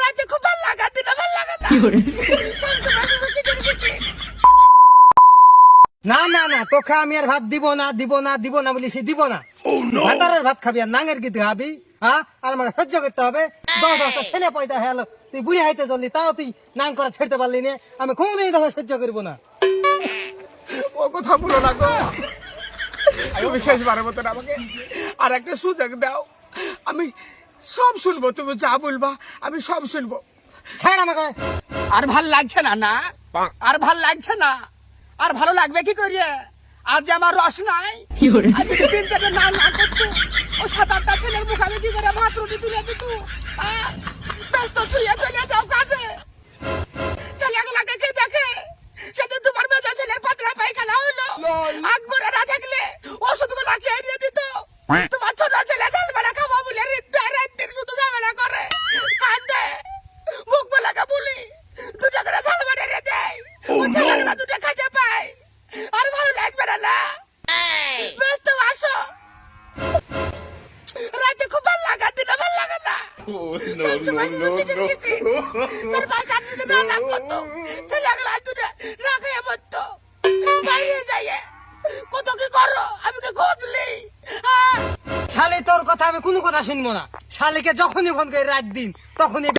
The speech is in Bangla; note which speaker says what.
Speaker 1: রাতে খুব ভালো লাগা, দিনে ভালো লাগে না। সবসময় শুধু খিচুড়ি খিচুড়ি।
Speaker 2: না না না, তোকে আমি আর ভাত দিব না দিব না দিব না বলিস, দিব না। ভাতারের ভাত খাবি আর নাঙের গীত খাবি, হ্যাঁ? আর আমাকে সহ্য করতে হবে। 10-10টা ছেলে পয়দা হ্যাঁ, তুই বুড়ি হাইতে চললি, তাও তুই নাং করা ছেড়তে পারলি না। আমি কোনদিন তোকে সহ্য করবো না।
Speaker 1: ও কথা বলো না গো, তুমি শেষবারের মতন আমাকে আর একটা সুযোগ দাও। আমি সব শুনবো, তুমি যা বলবা আমি সব শুনবো।
Speaker 2: ছাড় আমাকে।
Speaker 1: আর ভাল লাগছে না না, আর ভাল লাগছে না। আর ভালো লাগবে কি করিয়ে? আজ যে আমার রস নাই, আজ যদি 3-4টা না না করতো, ও 7-8টা ছেলের মুখ আমি কি করে ভাত রুটি তুলে দিত। ব্যস্ত ছুঁয়ে চলে যাও কাজে। ছেলেগুলাকে কে দেখে? সেদিন তোমার মেজো ছেলের পাতলা পায়খানা হইলো, আকবরে না থাকলে ওষুধগুলা কে এনে দিত। তোমার ছোট ছেলে ঝালবেলা খাবো বলে রাত্রির শুধু ঝামেলা করে, কান্দে। মুখ বলাকে বলি 2টা করে ঝালবেলা এনে দেয়, ও ছেলেগুলা 2টা খাইতে পায়। আর ভালো লাগবে না না? ব্যস্ত আসো, রাতে খুব ভালো লাগা, দিনে ভালো লাগে না। সবসময় শুধু খিচুড়ি খিচুড়ি। তোর ভাই কান্দিতে না লাগতো তো, ছেলেগুলা 2টা না খেয়ে মরতো। বাইরে যাইয়ে কত কি করো, আমি কি খুঁজলি?
Speaker 2: শালি তোর কথা আমি কোনো কথা শুনবো না। শালিকে যখনই ফোন করি রাত দিন তখনই